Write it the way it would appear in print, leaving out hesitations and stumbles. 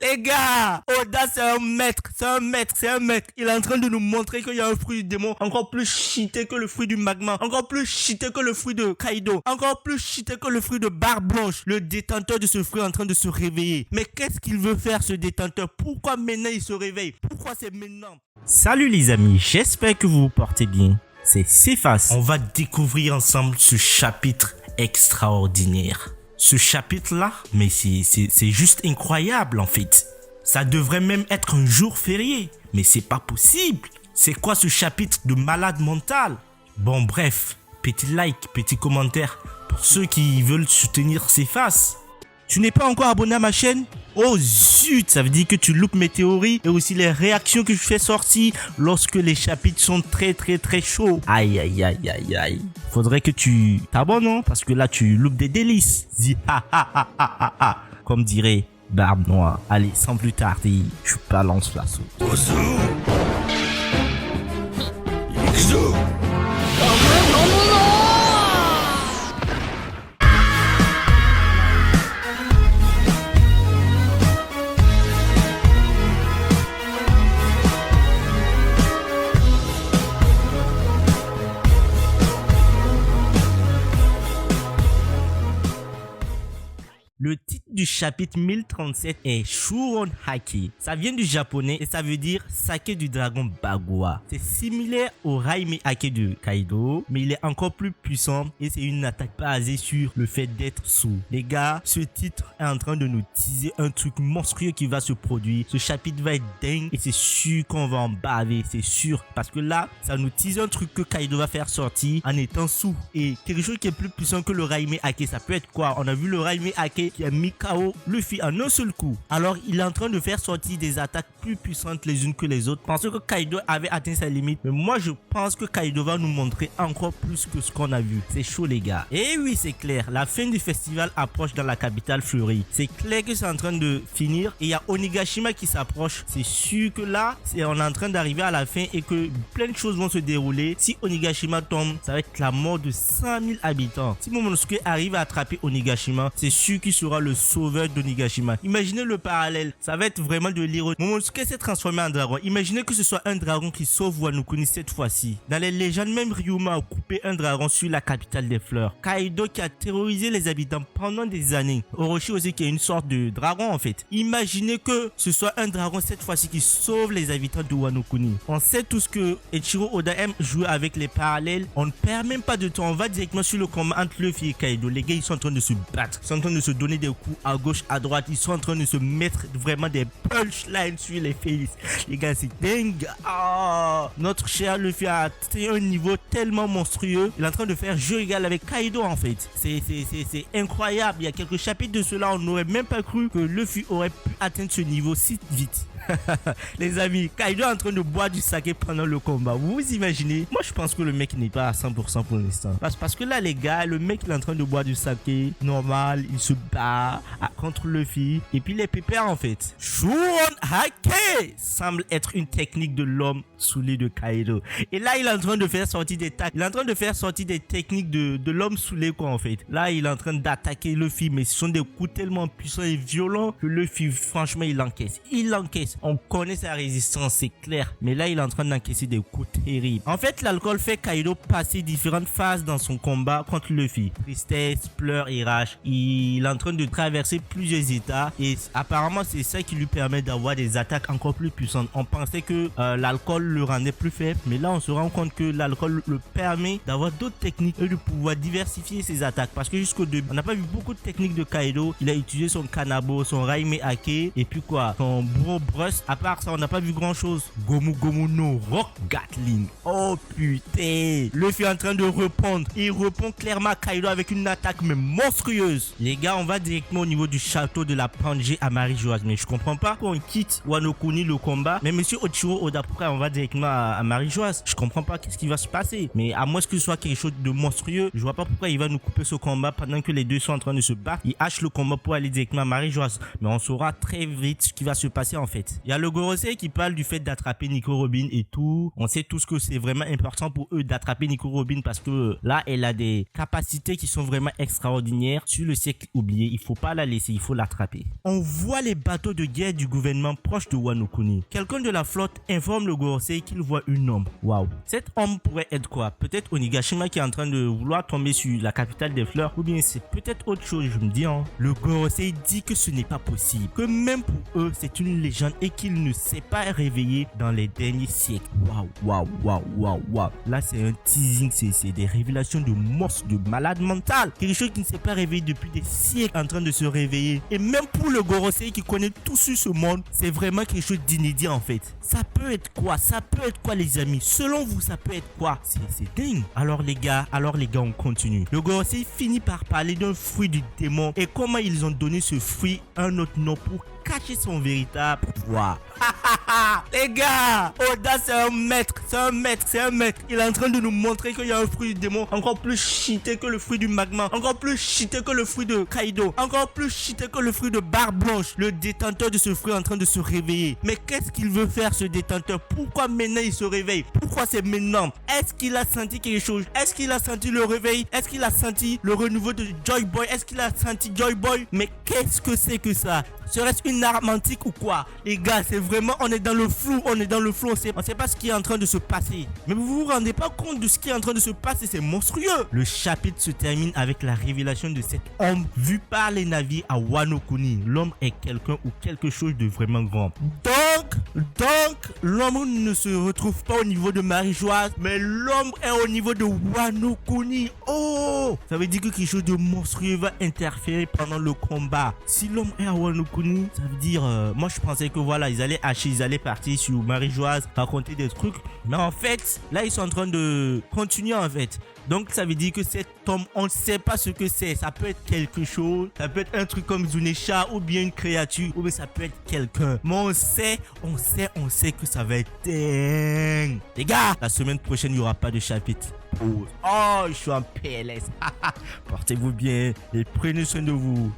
Les gars, Oda c'est un maître, Il est en train de nous montrer qu'il y a un fruit du démon encore plus cheaté que le fruit du magma, encore plus cheaté que le fruit de Kaido, encore plus cheaté que le fruit de Barbe Blanche. Le détenteur de ce fruit est en train de se réveiller. Mais qu'est-ce qu'il veut faire ce détenteur? Pourquoi maintenant il se réveille? Pourquoi c'est maintenant? Salut les amis, j'espère que vous vous portez bien. C'est Cephas. On va découvrir ensemble ce chapitre extraordinaire. Ce chapitre-là, mais c'est juste incroyable en fait. Ça devrait même être un jour férié, mais c'est pas possible. C'est quoi ce chapitre de malade mental? Bon bref, petit like, petit commentaire pour ceux qui veulent soutenir Cephas. Tu n'es pas encore abonné à ma chaîne? Oh zut, ça veut dire que tu loupes mes théories et aussi les réactions que je fais sortir lorsque les chapitres sont très chauds. Aïe aïe aïe aïe aïe. Faudrait que tu t'abonnes, non? Parce que là tu loupes des délices. Comme dirait Barbe Noire. Allez, sans plus tarder, je balance la sauce. Le titre du chapitre 1037 est Shuron Haki. Ça vient du japonais et ça veut dire saké du dragon Bagua. C'est similaire au Raime Hake de Kaido, mais il est encore plus puissant et c'est une attaque basée sur le fait d'être sourd. Les gars, ce titre est en train de nous teaser un truc monstrueux qui va se produire. Ce chapitre va être dingue et c'est sûr qu'on va en baver, c'est sûr. Parce que là, ça nous tease un truc que Kaido va faire sortir en étant sourd. Et quelque chose qui est plus puissant que le Raime Hake, ça peut être quoi? On a vu le Raime Hake qui a mis KO Luffy en un seul coup. Alors il est en train de faire sortir des attaques plus puissantes les unes que les autres parce que Kaido avait atteint sa limite. Mais moi je pense que Kaido va nous montrer encore plus que ce qu'on a vu. C'est chaud les gars. Et oui c'est clair, la fin du festival approche dans la capitale fleurie. C'est clair que c'est en train de finir et il y a Onigashima qui s'approche. C'est sûr que là on est en train d'arriver à la fin et que plein de choses vont se dérouler. Si Onigashima tombe, ça va être la mort de 100 000 habitants. Si Momonosuke arrive à attraper Onigashima, c'est sûr qu'il sera le sauveur d'Onigashima. Imaginez le parallèle, ça va être vraiment de l'ironie. Momonosuke s'est transformé en dragon. Imaginez que ce soit un dragon qui sauve Wano Kuni cette fois-ci. Dans les légendes, même Ryuma a coupé un dragon sur la capitale des fleurs. Kaido qui a terrorisé les habitants pendant des années. Orochi aussi qui est une sorte de dragon en fait. Imaginez que ce soit un dragon cette fois-ci qui sauve les habitants de Wano Kuni. On sait tous que Eiichiro Oda aime jouer avec les parallèles. On ne perd même pas de temps. On va directement sur le combat entre Luffy et Kaido. Les gars ils sont en train de se battre. Ils sont en train de se donner des coups à gauche, à droite. Ils sont en train de se mettre vraiment des punchlines sur les faces. Les gars, c'est dingue. Notre cher Luffy a atteint un niveau tellement monstrueux. Il est en train de faire jeu égal avec Kaido en fait. C'est incroyable. Il y a quelques chapitres de cela, on n'aurait même pas cru que Luffy aurait pu atteindre ce niveau si vite. Les amis, Kaido est en train de boire du saké pendant le combat. Vous vous imaginez? Moi je pense que le mec n'est pas à 100% pour l'instant. Parce que là les gars, le mec il est en train de boire du saké normal, il se bat contre Luffy et puis les pépères en fait. Shuron Hake semble être une technique de l'homme saoulé de Kaido. Et là il est en train de faire sortir des tacs. Il est en train de faire sortir des techniques de l'homme saoulé quoi en fait. Là il est en train d'attaquer Luffy mais ce sont des coups tellement puissants et violents que Luffy franchement il encaisse. On connaît sa résistance, c'est clair. Mais là, il est en train d'encaisser des coups terribles. En fait, l'alcool fait Kaido passer différentes phases dans son combat contre Luffy. Tristesse, pleurs et rage. Il est en train de traverser plusieurs états. Et apparemment, c'est ça qui lui permet d'avoir des attaques encore plus puissantes. On pensait que l'alcool le rendait plus faible. Mais là, on se rend compte que l'alcool le permet d'avoir d'autres techniques et de pouvoir diversifier ses attaques. Parce que jusqu'au début, on n'a pas vu beaucoup de techniques de Kaido. Il a utilisé son Kanabo, son Raime Hake. Et puis quoi, son Bro Brush. À part ça, on n'a pas vu grand chose. Gomu Gomu no Rock Gatling. Oh putain. Luffy est en train de répondre. Il répond clairement à Kaido avec une attaque mais monstrueuse. Les gars, on va directement au niveau du château de la Pange à Marijoise. Mais je comprends pas qu'on quitte Wano Kuni le combat. Mais monsieur Eiichiro Oda, pourquoi on va directement à Marijoise? Je comprends pas qu'est-ce qui va se passer. Mais à moins que ce soit quelque chose de monstrueux, je vois pas pourquoi il va nous couper ce combat pendant que les deux sont en train de se battre. Il hache le combat pour aller directement à Marijoise. Mais on saura très vite ce qui va se passer en fait. fait. Il y a le Gorosei qui parle du fait d'attraper Nico Robin et tout. On sait tous que c'est vraiment important pour eux d'attraper Nico Robin parce que là, elle a des capacités qui sont vraiment extraordinaires. Sur le siècle oublié, il faut pas la laisser, il faut l'attraper. On voit les bateaux de guerre du gouvernement proche de Wano Kuni. Quelqu'un de la flotte informe le Gorosei qu'il voit une ombre. Waouh. Cette ombre pourrait être quoi? Peut-être Onigashima qui est en train de vouloir tomber sur la capitale des fleurs, ou bien c'est peut-être autre chose, je me dis. Le Gorosei dit que ce n'est pas possible, que même pour eux c'est une légende et qu'il ne s'est pas réveillé dans les derniers siècles. Waouh. Là c'est un teasing, c'est des révélations de monstres, de malades mentales. Quelque chose qui ne s'est pas réveillé depuis des siècles en train de se réveiller. Et même pour le Gorosei qui connaît tout sur ce monde, c'est vraiment quelque chose d'inédit en fait. Ça peut être quoi? Ça peut être quoi les amis? Selon vous, ça peut être quoi? C'est dingue. Alors les gars, on continue. Le Gorosei finit par parler d'un fruit du démon et comment ils ont donné ce fruit un autre nom pour cacher son véritable pouvoir. Les gars, Oda c'est un maître. Il est en train de nous montrer qu'il y a un fruit du démon encore plus cheaté que le fruit du magma, encore plus cheaté que le fruit de Kaido, encore plus cheaté que le fruit de Barbe Blanche. Le détenteur de ce fruit est en train de se réveiller. Mais qu'est-ce qu'il veut faire ce détenteur? Pourquoi maintenant il se réveille? Pourquoi c'est maintenant? Est-ce qu'il a senti quelque chose? Est-ce qu'il a senti le réveil? Est-ce qu'il a senti le renouveau de Joy Boy? Est-ce qu'il a senti Joy Boy? Mais qu'est-ce que c'est que ça? Serait-ce une arme antique ou quoi? Les gars, c'est vraiment, on est dans le flou, on sait pas ce qui est en train de se passer. Mais vous vous rendez pas compte de ce qui est en train de se passer, c'est monstrueux. Le chapitre se termine avec la révélation de cette ombre vue par les navires à Wano Kuni. L'ombre est quelqu'un ou quelque chose de vraiment grand. Donc, l'ombre ne se retrouve pas au niveau de Marie-Joise, mais l'ombre est au niveau de Wano Kuni. Oh! Ça veut dire que quelque chose de monstrueux va interférer pendant le combat. Si l'ombre est à Wano Kuni, ça veut dire, moi je pensais que voilà, ils allaient partir sur Marie-Joise, raconter des trucs. Mais en fait, là ils sont en train de continuer en fait. Donc ça veut dire que cet homme, on ne sait pas ce que c'est. Ça peut être quelque chose, ça peut être un truc comme Zunesha ou bien une créature, ou bien ça peut être quelqu'un. Mais on sait que ça va être dingue. Les gars, la semaine prochaine, il n'y aura pas de chapitre. Oh, je suis en PLS. Portez-vous bien et prenez soin de vous.